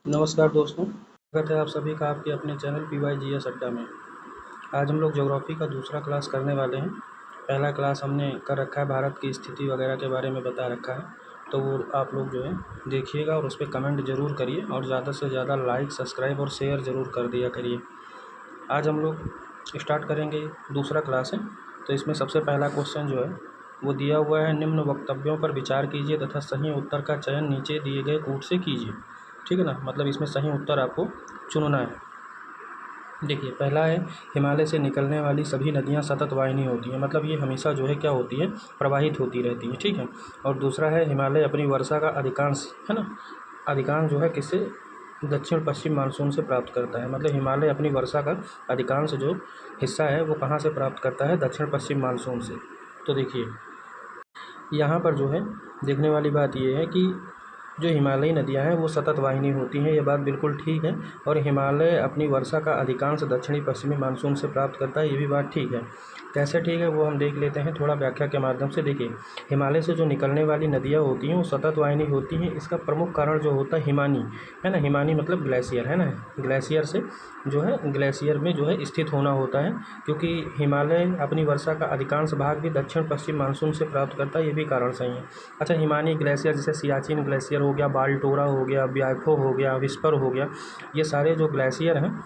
नमस्कार दोस्तों, स्वागत है आप सभी का आपके अपने चैनल PYGS अड्डा में। आज हम लोग ज्योग्राफी का दूसरा क्लास करने वाले हैं। पहला क्लास हमने कर रखा है, भारत की स्थिति वगैरह के बारे में बता रखा है, तो वो आप लोग जो है देखिएगा और उस पर कमेंट ज़रूर करिए और ज़्यादा से ज़्यादा लाइक, सब्सक्राइब और शेयर ज़रूर कर दिया करिए। आज हम लोग स्टार्ट करेंगे, दूसरा क्लास है। तो इसमें सबसे पहला क्वेश्चन जो है वो दिया हुआ है, निम्न वक्तव्यों पर विचार कीजिए तथा सही उत्तर का चयन नीचे दिए गए कूट से कीजिए। ठीक है ना, मतलब इसमें सही उत्तर आपको चुनना है। देखिए, पहला है, हिमालय से निकलने वाली सभी नदियाँ सतत वाहिनी होती हैं, मतलब ये हमेशा जो है क्या होती है, प्रवाहित होती रहती हैं। ठीक है। और दूसरा है, हिमालय अपनी वर्षा का अधिकांश, है ना, अधिकांश जो है किससे, दक्षिण पश्चिम मानसून से प्राप्त करता है। मतलब हिमालय अपनी वर्षा का अधिकांश जो हिस्सा है वो कहाँ से प्राप्त करता है, दक्षिण पश्चिम मानसून से। तो देखिए, यहाँ पर जो है देखने वाली बात ये है कि जो हिमालयी नदियाँ हैं वो सतत वाहिनी होती हैं, ये बात बिल्कुल ठीक है। और हिमालय अपनी वर्षा का अधिकांश दक्षिणी पश्चिमी मानसून से प्राप्त करता है, ये भी बात ठीक है। कैसे ठीक है वो हम देख लेते हैं थोड़ा व्याख्या के माध्यम से। देखिए, हिमालय से जो निकलने वाली नदियाँ होती हैं वो सतत वाहिनी होती हैं। इसका प्रमुख कारण जो होता है हिमानी, है ना, हिमानी मतलब ग्लेशियर, है ना, ग्लेशियर से जो है, ग्लेशियर में जो है स्थित होना होता है, क्योंकि हिमालय अपनी वर्षा का अधिकांश भाग भी दक्षिण पश्चिम मानसून से प्राप्त करता है, ये भी कारण सही है। अच्छा, हिमानी ग्लेशियर जैसे सियाचिन ग्लेशियर हो गया, बाल्टोरा हो गया, ब्याको हो गया, विस्पर हो गया, ये सारे जो ग्लेशियर हैं,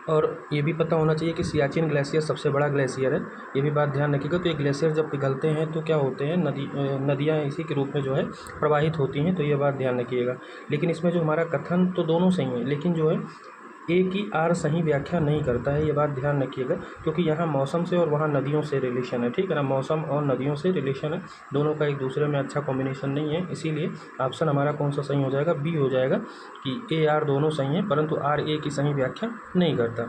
और ये भी पता होना चाहिए कि सियाचिन ग्लेशियर सबसे बड़ा ग्लेशियर है, ये भी बात ध्यान रखिएगा। तो ये ग्लेशियर जब पिघलते हैं तो क्या होते हैं, नदियाँ इसी के रूप में जो है प्रवाहित होती हैं, तो ये बात ध्यान रखिएगा। लेकिन इसमें जो हमारा कथन तो दोनों सही है, लेकिन जो है एक ही आर सही व्याख्या नहीं करता है, ये बात ध्यान रखिएगा, क्योंकि यहाँ मौसम से और वहाँ नदियों से रिलेशन है। ठीक है ना, मौसम और नदियों से रिलेशन है, दोनों का एक दूसरे में अच्छा कॉम्बिनेशन नहीं है। इसीलिए ऑप्शन हमारा कौन सा सही हो जाएगा, बी हो जाएगा, कि ए आर दोनों सही हैं, परंतु आर ए की सही व्याख्या नहीं करता।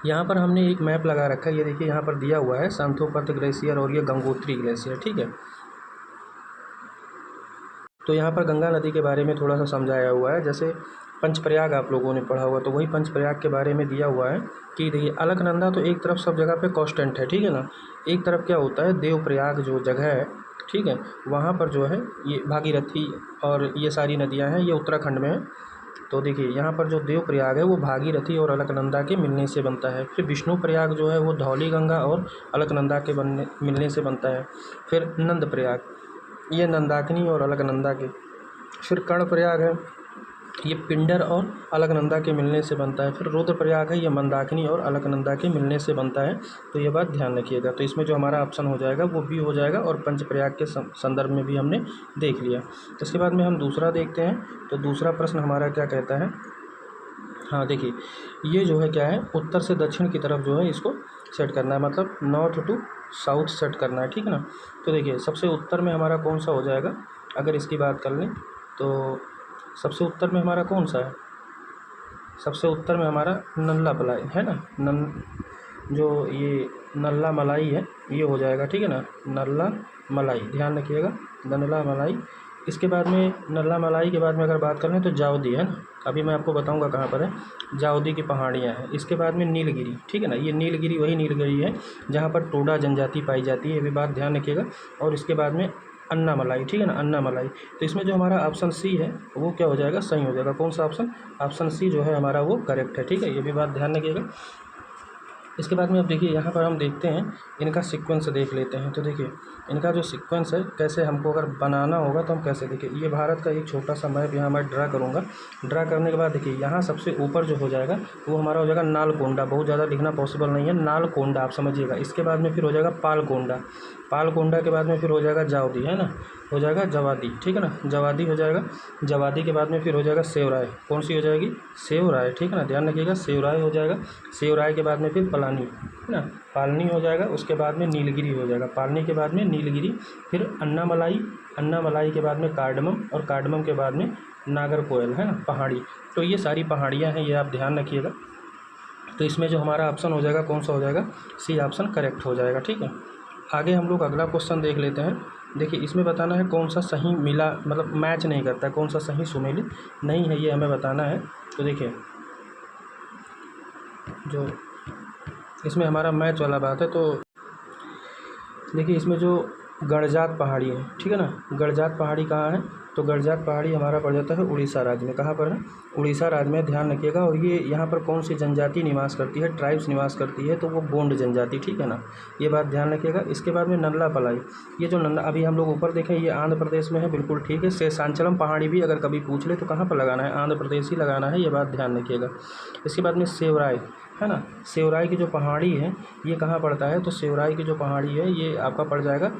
यहाँ पर हमने एक मैप लगा रखा है, ये देखिए यहाँ पर दिया हुआ है सांथोपत ग्लेशियर और ये गंगोत्री ग्लेशियर। ठीक है, तो यहाँ पर गंगा नदी के बारे में थोड़ा सा समझाया हुआ है। जैसे पंचप्रयाग आप लोगों ने पढ़ा हुआ, तो वही पंचप्रयाग के बारे में दिया हुआ है कि देखिए, अलकनंदा तो एक तरफ सब जगह पे कांस्टेंट है, ठीक है ना, एक तरफ क्या होता है, देवप्रयाग जो जगह है, ठीक है, वहाँ पर जो है ये भागीरथी और ये सारी नदियाँ हैं, ये उत्तराखंड में है। तो देखिए, यहाँ पर जो देवप्रयाग है वो भागीरथी और अलकनंदा के मिलने से बनता है। फिर विष्णु प्रयाग जो है वो धौली गंगा और अलकनंदा के मिलने से बनता है। फिर नंद प्रयाग, ये नंदाकिनी और अलकनंदा के। फिर कर्णप्रयाग है, ये पिंडर और अलकनंदा के मिलने से बनता है। फिर रुद्रप्रयाग है, ये मंदाकिनी और अलकनंदा के मिलने से बनता है। तो ये बात ध्यान रखिएगा। तो इसमें जो हमारा ऑप्शन हो जाएगा वो बी हो जाएगा, और पंचप्रयाग के संदर्भ में भी हमने देख लिया। इसके बाद में हम दूसरा देखते हैं। तो दूसरा प्रश्न हमारा क्या कहता है, हाँ देखिए, ये जो है क्या है, उत्तर से दक्षिण की तरफ जो है इसको सेट करना है, मतलब नॉर्थ टू साउथ सेट करना है। ठीक है ना, तो देखिए सबसे उत्तर में हमारा कौन सा हो जाएगा, अगर इसकी बात कर लें तो सबसे उत्तर में हमारा कौन सा है, सबसे उत्तर में हमारा नल्ला मलाई है ना, जो ये नल्ला मलाई है ये हो जाएगा। ठीक है ना, नल्ला मलाई, ध्यान रखिएगा, नल्ला मलाई। इसके बाद में नल्ला मलाई के बाद में अगर बात करें तो जावदी है ना, अभी मैं आपको बताऊंगा कहाँ पर है, जावदी की पहाड़ियाँ हैं। इसके बाद में नीलगिरी, ठीक है ना, ये नीलगिरी वही नीलगिरी है जहाँ पर टोडा जनजाति पाई जाती है, ये भी बात ध्यान रखिएगा। और इसके बाद में अन्नामलाई, ठीक है ना, अन्नामलाई। तो इसमें जो हमारा ऑप्शन सी है वो क्या हो जाएगा, सही हो जाएगा। कौन सा ऑप्शन, ऑप्शन सी जो है हमारा वो करेक्ट है। ठीक है, ये भी बात ध्यान रखिएगा। इसके बाद में अब देखिए, यहाँ पर हम देखते हैं इनका सीक्वेंस देख लेते हैं। तो देखिए, इनका जो सीक्वेंस है कैसे हमको अगर बनाना होगा तो हम कैसे, देखिए ये भारत का एक छोटा सा मैप यहाँ मैं ड्रा करूँगा। ड्रा करने के बाद देखिए, यहाँ सबसे ऊपर जो हो जाएगा वो हमारा हो जाएगा नालकोंडा, बहुत ज़्यादा लिखना पॉसिबल नहीं है, नालकोंडा आप समझिएगा। इसके बाद में फिर हो जाएगा पालकोंडा, पालकोंडा के बाद में फिर हो जाएगा जावदी, है ना, हो जाएगा जवादी, ठीक है ना, जवादी हो जाएगा। जवादी के बाद में फिर हो जाएगा सेवराय, कौन सी हो जाएगी, सेवराय, ठीक है ना, ध्यान रखिएगा, सेवराय हो जाएगा। सेवराय के बाद में फिर पलानी, है ना, पालनी हो जाएगा। उसके बाद में नीलगिरी हो जाएगा, पालनी के बाद में नीलगिरी। फिर अन्नामलाई, अन्नामलाई के बाद में कार्डमम, और कार्डमम के बाद में नागरकोयल, है ना, पहाड़ी। तो ये सारी पहाड़ियाँ हैं, ये आप ध्यान रखिएगा। तो इसमें जो हमारा ऑप्शन हो जाएगा कौन सा हो जाएगा, सी ऑप्शन करेक्ट हो जाएगा। ठीक है, आगे हम लोग अगला क्वेश्चन देख लेते हैं। देखिए, इसमें बताना है कौन सा सही मिला, मतलब मैच नहीं करता है, कौन सा सही सुमेलित नहीं है, ये हमें बताना है। तो देखिए, जो इसमें हमारा मैच वाला बात है, तो देखिए इसमें जो गणजात पहाड़ी है, ठीक है ना, गणजात पहाड़ी कहाँ है, तो गडजात पहाड़ी हमारा पड़ जाता है उड़ीसा राज्य में। कहाँ पर है? उड़ीसा राज्य में, ध्यान रखिएगा। और ये यहाँ पर कौन सी जनजाति निवास करती है? ट्राइब्स निवास करती है, तो वो गोंड जनजाति, ठीक है ना, ये बात ध्यान रखिएगा। इसके बाद में नल्ला पलाई, ये जो नल्ला अभी हम लोग ऊपर देखें ये आंध्र प्रदेश में है, बिल्कुल ठीक है। शेषांचलम पहाड़ी भी अगर कभी पूछ ले तो कहाँ पर लगाना है? आंध्र प्रदेश ही लगाना है, ये बात ध्यान रखिएगा। इसके बाद में सेवराय है ना, सेवराय की जो पहाड़ी है ये कहाँ पड़ता है? तो सेवराय की जो पहाड़ी है ये आपका पड़ जाएगा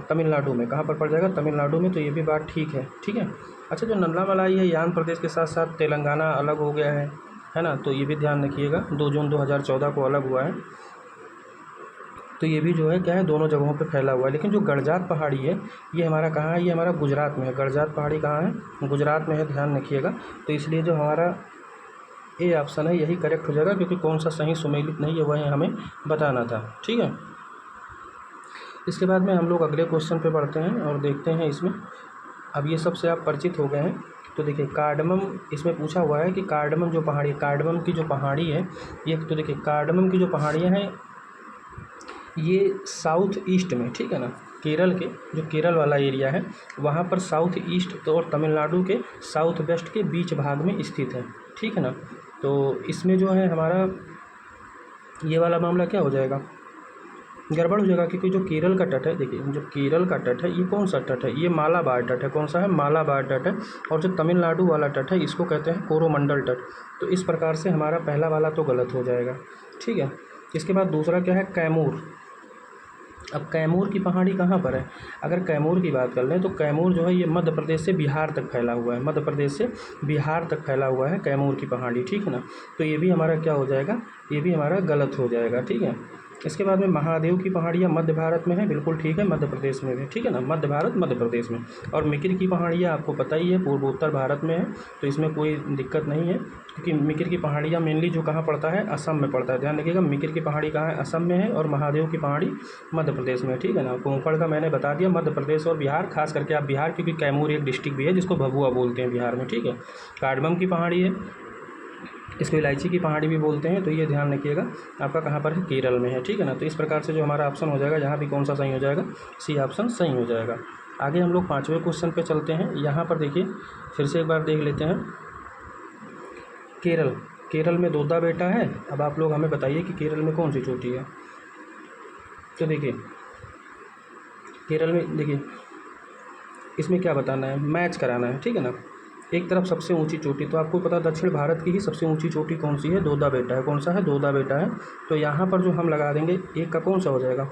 तमिलनाडु में। कहाँ पर पड़ जाएगा? तमिलनाडु में, तो ये भी बात ठीक है, ठीक है। अच्छा, जो नल्ला मलाई है ये आंध्र प्रदेश के साथ साथ तेलंगाना अलग हो गया है ना, तो ये भी ध्यान रखिएगा। 2 जून 2014 को अलग हुआ है, तो ये भी जो है क्या है, दोनों जगहों पे फैला हुआ है। लेकिन जो गडजात पहाड़ी है ये हमारा कहाँ है? ये हमारा गुजरात में है। गडजात पहाड़ी कहाँ है? गुजरात में है, ध्यान रखिएगा। तो इसलिए जो हमारा ए ऑप्शन है यही करेक्ट हो जाएगा, क्योंकि कौन सा सही सुमेलित नहीं है वह हमें बताना था, ठीक है। इसके बाद में हम लोग अगले क्वेश्चन पे बढ़ते हैं और देखते हैं इसमें। अब ये सबसे आप परिचित हो गए हैं, तो देखिए कार्डमम इसमें पूछा हुआ है कि कार्डमम जो पहाड़ी, कार्डमम की जो पहाड़ी है ये, तो देखिए कार्डमम की जो पहाड़ियाँ हैं ये साउथ ईस्ट में, ठीक है ना, केरल के जो केरल वाला एरिया है वहाँ पर साउथ ईस्ट तो और तमिलनाडु के साउथ वेस्ट के बीच भाग में स्थित है, ठीक है ना। तो इसमें जो है हमारा ये वाला मामला क्या हो जाएगा? गड़बड़ हो जाएगा, क्योंकि जो केरल का तट है, देखिए जो केरल का तट है ये कौन सा तट है? ये मालाबार तट है। कौन सा है? मालाबार तट है। और जो तमिलनाडु वाला तट है इसको कहते हैं कोरोमंडल तट। तो इस प्रकार से हमारा पहला वाला तो गलत हो जाएगा, ठीक है। इसके बाद दूसरा क्या है? कैमूर। अब कैमूर की पहाड़ी कहाँ पर है? अगर कैमूर की बात कर लें तो कैमूर जो है ये मध्य प्रदेश से बिहार तक फैला हुआ है, मध्य प्रदेश से बिहार तक फैला हुआ है कैमूर की पहाड़ी, ठीक है ना। तो ये भी हमारा क्या हो जाएगा? ये भी हमारा गलत हो जाएगा, ठीक है। इसके बाद में महादेव की पहाड़ियाँ मध्य भारत में है, बिल्कुल ठीक है, मध्य प्रदेश में भी, ठीक है ना, मध्य भारत मध्य प्रदेश में। और मिकिर की पहाड़ियाँ आपको पता ही है पूर्वोत्तर भारत में है, तो इसमें कोई दिक्कत नहीं है, क्योंकि मिकिर की पहाड़ियाँ मेनली जो कहाँ पड़ता है? असम में पड़ता है। ध्यान रखिएगा, मिकिर की पहाड़ी कहाँ है? असम में है, और महादेव की पहाड़ी मध्य प्रदेश में है, ठीक है ना। कोंकण का मैंने बता दिया, मध्य प्रदेश और बिहार, खास करके आप बिहार, क्योंकि कैमूर एक डिस्ट्रिक्ट भी है जिसको भभुआ बोलते हैं बिहार में, ठीक है। कार्डमम की पहाड़ी है, इसको इलायची की पहाड़ी भी बोलते हैं, तो ये ध्यान रखिएगा आपका कहाँ पर है? केरल में है, ठीक है ना। तो इस प्रकार से जो हमारा ऑप्शन हो जाएगा यहाँ भी कौन सा सही हो जाएगा? सी ऑप्शन सही हो जाएगा। आगे हम लोग 5वें क्वेश्चन पे चलते हैं। यहाँ पर देखिए फिर से एक बार देख लेते हैं। केरल, केरल में दोदा बेटा है। अब आप लोग हमें बताइए कि केरल में कौन सी चोटी है? तो देखिए केरल में, देखिए इसमें क्या बताना है? मैच कराना है, ठीक है ना। एक तरफ सबसे ऊंची चोटी, तो आपको पता दक्षिण भारत की ही सबसे ऊंची चोटी कौन सी है? दोदा बेटा है। कौन सा है? दोदा बेटा है। तो यहाँ पर जो हम लगा देंगे एक का कौन सा हो जाएगा?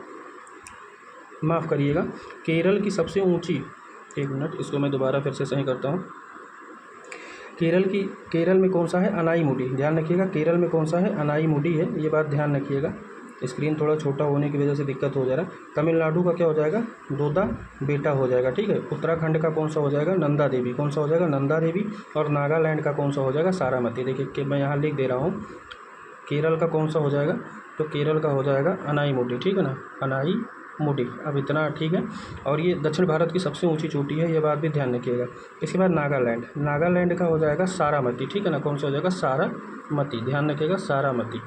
माफ़ करिएगा, केरल की सबसे ऊंची, एक मिनट इसको मैं दोबारा फिर से सही करता हूँ। केरल में कौन सा है? अनाईमुडी। ध्यान रखिएगा, केरल में कौन सा है? अनाईमुडी है, ये बात ध्यान रखिएगा। स्क्रीन थोड़ा छोटा होने की वजह से दिक्कत हो जा रहा है। तमिलनाडु का क्या हो जाएगा? दोदा बेटा हो जाएगा, ठीक है। उत्तराखंड का कौन सा हो जाएगा? नंदा देवी। कौन सा हो जाएगा? नंदा देवी। और नागालैंड का कौन सा हो जाएगा? सारामती। देखिए कि मैं यहाँ लिख दे रहा हूँ, केरल का कौन सा हो जाएगा? तो केरल का हो जाएगा अनाईमुडी, ठीक है ना, अनाईमुडी। अब इतना ठीक है। और ये दक्षिण भारत की सबसे ऊंची चोटी है, ये बात भी ध्यान रखिएगा। इसके बाद नागालैंड, नागालैंड का हो जाएगा सारामती, ठीक है ना। कौन सा हो जाएगा? सारामती, ध्यान रखिएगा, सारामती।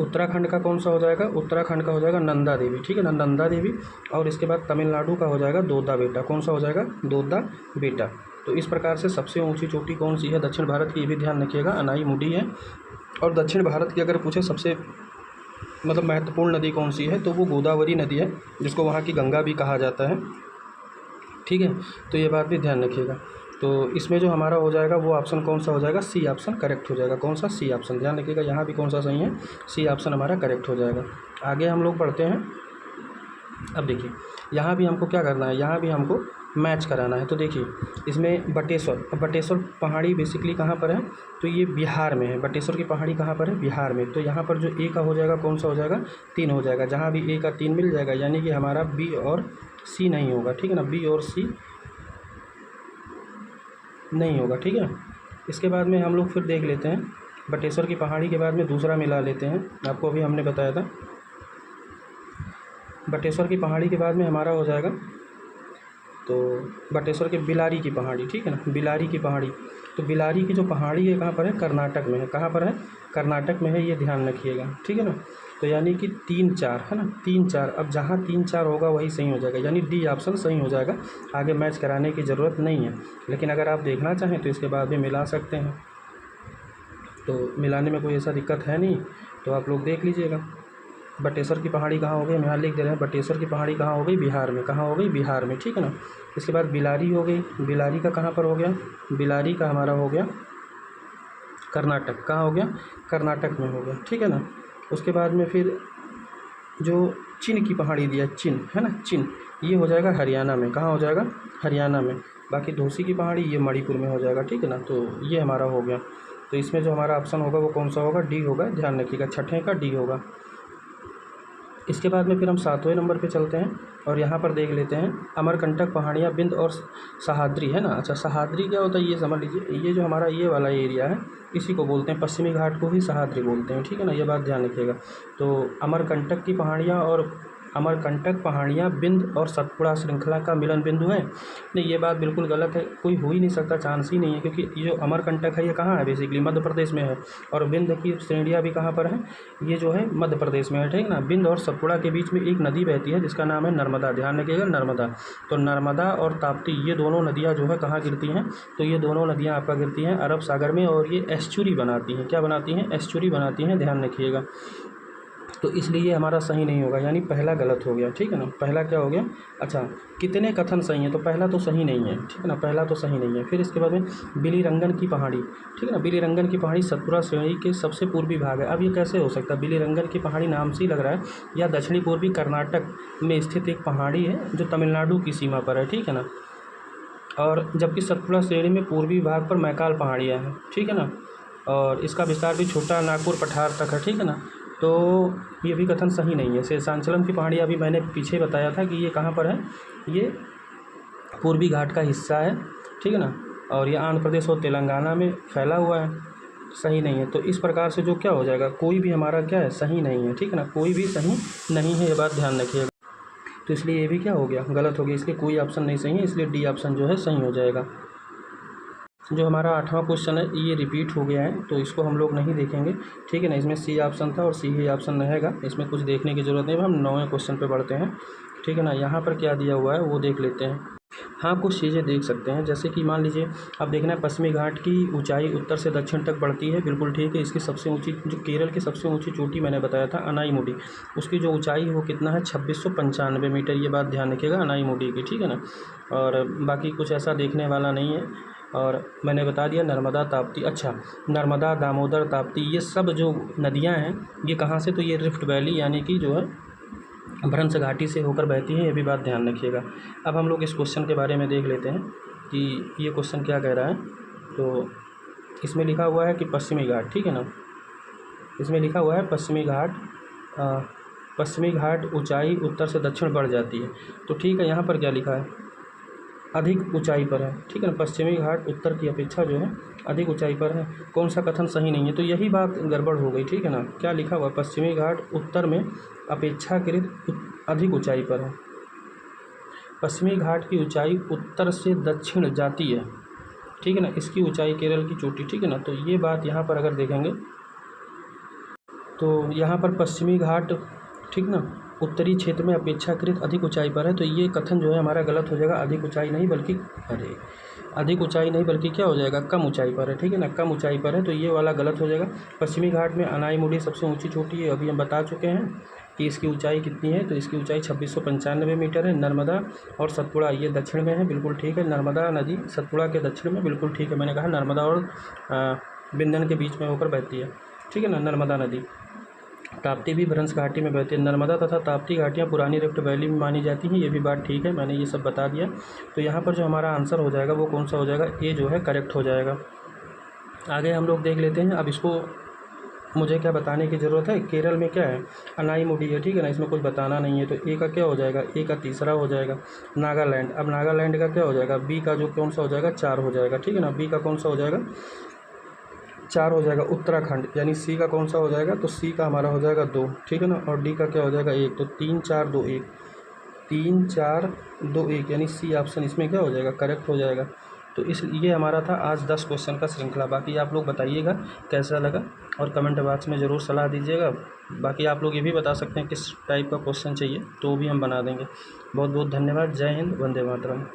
उत्तराखंड का कौन सा हो जाएगा? उत्तराखंड का हो जाएगा नंदा देवी, ठीक है ना, नंदा देवी। और इसके बाद तमिलनाडु का हो जाएगा दोदा बेटा। कौन सा हो जाएगा? दोदा बेटा। तो इस प्रकार से सबसे ऊंची चोटी कौन सी है दक्षिण भारत की, ये भी ध्यान रखिएगा, अनाईमुडी है। और दक्षिण भारत की अगर पूछे सबसे मतलब महत्वपूर्ण नदी कौन सी है, तो वो गोदावरी नदी है, जिसको वहाँ की गंगा भी कहा जाता है, ठीक है। तो ये बात भी ध्यान रखिएगा। तो इसमें जो हमारा हो जाएगा वो ऑप्शन कौन सा हो जाएगा? सी ऑप्शन करेक्ट हो जाएगा। कौन सा? C option. ध्यान रखिएगा, यहाँ भी कौन सा सही है? सी ऑप्शन हमारा करेक्ट हो जाएगा। आगे हम लोग बढ़ते हैं। अब देखिए यहाँ भी हमको क्या करना है? यहाँ भी हमको मैच कराना है। तो देखिए इसमें बटेश्वर, अब बटेश्वर पहाड़ी बेसिकली कहाँ पर है? तो ये बिहार में है। बटेश्वर की पहाड़ी कहाँ पर है? बिहार में। तो यहाँ पर जो ए का हो जाएगा कौन सा हो जाएगा? 3 हो जाएगा। जहाँ भी ए का 3 मिल जाएगा, यानी कि हमारा बी और सी नहीं होगा, ठीक है ना, बी और सी नहीं होगा, ठीक है। इसके बाद में हम लोग फिर देख लेते हैं, बटेश्वर की पहाड़ी के बाद में दूसरा मिला लेते हैं। आपको अभी हमने बताया था बटेश्वर की पहाड़ी के बाद में हमारा हो जाएगा तो बटेश्वर के बिलारी की पहाड़ी, ठीक है ना, बिलारी की पहाड़ी। तो बिलारी की जो पहाड़ी है कहाँ पर है? कर्नाटक में है। कहाँ पर है? कर्नाटक में है, ये ध्यान रखिएगा, ठीक है ना। तो यानी कि 3 4 है ना, 3 4। अब जहाँ 3 4 होगा वही सही हो जाएगा, यानी डी ऑप्शन सही हो जाएगा। आगे मैच कराने की ज़रूरत नहीं है, लेकिन अगर आप देखना चाहें तो इसके बाद भी मिला सकते हैं, तो मिलाने में कोई ऐसा दिक्कत है नहीं, तो आप लोग देख लीजिएगा। बटेश्वर की पहाड़ी कहाँ हो गई, हम यहाँ लिख दे रहे हैं। बटेश्वर की पहाड़ी कहाँ हो गई, बिहार में। कहाँ हो गई, बिहार में, ठीक है ना। इसके बाद बिलारी हो गई, बिलारी का कहाँ पर हो गया, बिलारी का हमारा हो गया कर्नाटक। कहाँ हो गया, कर्नाटक में हो गया, ठीक है ना। उसके बाद में फिर जो चिन की पहाड़ी दिया, चिन है ना, चिन, ये हो जाएगा हरियाणा में। कहाँ हो जाएगा, हरियाणा में। बाकी धोसी की पहाड़ी ये मणिपुर में हो जाएगा, ठीक है ना। तो ये हमारा हो गया। तो इसमें जो हमारा ऑप्शन होगा वो कौन सा होगा, डी होगा, ध्यान रखिएगा, छठे का डी होगा। इसके बाद में फिर हम 7वें नंबर पे चलते हैं और यहाँ पर देख लेते हैं अमरकंटक पहाड़ियाँ, बिंद और सहाद्री, है ना। अच्छा, सहाद्री क्या होता है ये समझ लीजिए। ये जो हमारा ये वाला एरिया है इसी को बोलते हैं, पश्चिमी घाट को ही सहाद्री बोलते हैं, ठीक है ना। ये बात ध्यान रखिएगा। तो अमरकंटक की पहाड़ियाँ और अमरकंटक पहाड़ियाँ बिंद और सतपुड़ा श्रृंखला का मिलन बिंदु है। नहीं, ये बात बिल्कुल गलत है, कोई हो ही नहीं सकता, चांस ही नहीं है, क्योंकि ये जो अमरकंटक है ये कहाँ है, बेसिकली मध्य प्रदेश में है। और बिंद की श्रेणियाँ भी कहाँ पर है, ये जो है मध्य प्रदेश में है, ठीक ना। बिंद और सतपुड़ा के बीच में एक नदी बहती है जिसका नाम है नर्मदा, ध्यान रखिएगा, नर्मदा। तो नर्मदा और ताप्ती ये दोनों नदियाँ जो है कहाँ गिरती हैं, तो ये दोनों नदियाँ आपका गिरती हैं अरब सागर में, और ये एस्चुरी बनाती हैं। क्या बनाती हैं, एस्चुरी बनाती हैं, ध्यान रखिएगा। तो इसलिए ये हमारा सही नहीं होगा, यानी पहला गलत हो गया, ठीक है ना। पहला क्या हो गया, अच्छा, कितने कथन सही हैं, तो पहला तो सही नहीं है, ठीक है ना, पहला तो सही नहीं है। फिर इसके बाद में बिलीरंगन की पहाड़ी, ठीक है ना। बिलीरंगन की पहाड़ी सतपुड़ा श्रेणी के सबसे पूर्वी भाग है। अब ये कैसे हो सकता है, बिलीरंगन की पहाड़ी नाम से ही लग रहा है, या दक्षिणी पूर्वी कर्नाटक में स्थित एक पहाड़ी है जो तमिलनाडु की सीमा पर है, ठीक है ना। और जबकि सतपुड़ा श्रेणी में पूर्वी भाग पर मैकाल पहाड़ियाँ हैं, ठीक है ना। और इसका विस्तार भी छोटा नागपुर पठार तक है, ठीक है ना। तो ये भी कथन सही नहीं है। शेषांचलम की पहाड़ी अभी मैंने पीछे बताया था कि ये कहाँ पर है, ये पूर्वी घाट का हिस्सा है, ठीक है ना। और ये आंध्र प्रदेश और तेलंगाना में फैला हुआ है, सही नहीं है। तो इस प्रकार से जो क्या हो जाएगा, कोई भी हमारा क्या है, सही नहीं है, ठीक है ना, कोई भी सही नहीं है, ये बात ध्यान रखिएगा। तो इसलिए ये भी क्या हो गया, गलत हो गया, इसलिए कोई ऑप्शन नहीं सही है, इसलिए डी ऑप्शन जो है सही हो जाएगा। जो हमारा 8वां क्वेश्चन है ये रिपीट हो गया है, तो इसको हम लोग नहीं देखेंगे, ठीक है ना। इसमें सी ऑप्शन था और सी ही ऑप्शन रहेगा, इसमें कुछ देखने की ज़रूरत नहीं है। हम 9वें क्वेश्चन पे बढ़ते हैं, ठीक है ना। यहाँ पर क्या दिया हुआ है वो देख लेते हैं। हाँ, कुछ चीज़ें देख सकते हैं, जैसे कि मान लीजिए अब देखना है पश्चिमी घाट की ऊंचाई उत्तर से दक्षिण तक बढ़ती है, बिल्कुल ठीक है। इसकी सबसे ऊंची, जो केरल की सबसे ऊंची चोटी मैंने बताया था अनाईमुडी, उसकी जो ऊंचाई है वो कितना है, 2695 मीटर, ये बात ध्यान रखिएगा अनाईमुडी की, ठीक है ना। और बाकी कुछ ऐसा देखने वाला नहीं है। और मैंने बता दिया नर्मदा ताप्ती, अच्छा, नर्मदा दामोदर ताप्ती ये सब जो नदियाँ हैं ये कहाँ से, तो ये रिफ्ट वैली यानी कि जो है भ्रंश घाटी से होकर बहती हैं, ये भी बात ध्यान रखिएगा। अब हम लोग इस क्वेश्चन के बारे में देख लेते हैं कि ये क्वेश्चन क्या कह रहा है। तो इसमें लिखा हुआ है कि पश्चिमी घाट, ठीक है ना, इसमें लिखा हुआ है पश्चिमी घाट ऊंचाई उत्तर से दक्षिण बढ़ जाती है। तो ठीक है, यहाँ पर क्या लिखा है, अधिक ऊंचाई पर है, ठीक है ना। पश्चिमी घाट उत्तर की अपेक्षा जो है अधिक ऊंचाई पर है। कौन सा कथन सही नहीं है, तो यही बात गड़बड़ हो गई, ठीक है ना। क्या लिखा हुआ, पश्चिमी घाट उत्तर में अपेक्षाकृत अधिक ऊंचाई पर है। पश्चिमी घाट की ऊंचाई उत्तर से दक्षिण जाती है, ठीक है ना, इसकी ऊंचाई केरल की चोटी, ठीक है ना। तो ये बात यहाँ पर अगर देखेंगे तो यहाँ पर पश्चिमी घाट, ठीक ना, उत्तरी क्षेत्र में अपेक्षाकृत अधिक ऊंचाई पर है, तो ये कथन जो है हमारा गलत हो जाएगा। अधिक ऊंचाई नहीं बल्कि अधिक ऊंचाई नहीं बल्कि क्या हो जाएगा, कम ऊंचाई पर है, ठीक है ना, कम ऊंचाई पर है, तो ये वाला गलत हो जाएगा। पश्चिमी घाट में अनाईमुडी सबसे ऊंची चोटी है, अभी हम बता चुके हैं कि इसकी ऊंचाई कितनी है, तो इसकी ऊंचाई 2695 मीटर है। नर्मदा और सतपुड़ा ये दक्षिण में है, बिल्कुल ठीक है। नर्मदा नदी सतपुड़ा के दक्षिण में, बिल्कुल ठीक है, मैंने कहा नर्मदा और बिंदन के बीच में होकर बहती है, ठीक है ना, नर्मदा नदी। ताप्ती भी भ्रंश घाटी में बहती है। नर्मदा तथा ताप्ती घाटियाँ पुरानी रिफ्ट वैली में मानी जाती हैं, ये भी बात ठीक है, मैंने ये सब बता दिया। तो यहाँ पर जो हमारा आंसर हो जाएगा वो कौन सा हो जाएगा, ए जो है करेक्ट हो जाएगा। आगे हम लोग देख लेते हैं। अब इसको मुझे क्या बताने की ज़रूरत है, केरल में क्या है, अनाईमुडी है, ठीक है ना, इसमें कुछ बताना नहीं है। तो ए का क्या हो जाएगा, ए का तीसरा हो जाएगा। नागालैंड, अब नागालैंड का क्या हो जाएगा, बी का जो कौन सा हो जाएगा, 4 हो जाएगा, ठीक है ना, बी का कौन सा हो जाएगा, 4 हो जाएगा। उत्तराखंड यानी सी का कौन सा हो जाएगा, तो सी का हमारा हो जाएगा 2, ठीक है ना। और डी का क्या हो जाएगा 1, तो 3 4 2 1, 3 4 2 1 यानी सी ऑप्शन इसमें क्या हो जाएगा, करेक्ट हो जाएगा। तो इस ये हमारा था आज 10 क्वेश्चन का श्रृंखला। बाकी आप लोग बताइएगा कैसा लगा और कमेंट बॉक्स में ज़रूर सलाह दीजिएगा। बाकी आप लोग ये भी बता सकते हैं किस टाइप का क्वेश्चन चाहिए, तो वो भी हम बना देंगे। बहुत बहुत धन्यवाद। जय हिंद, वंदे मातरम।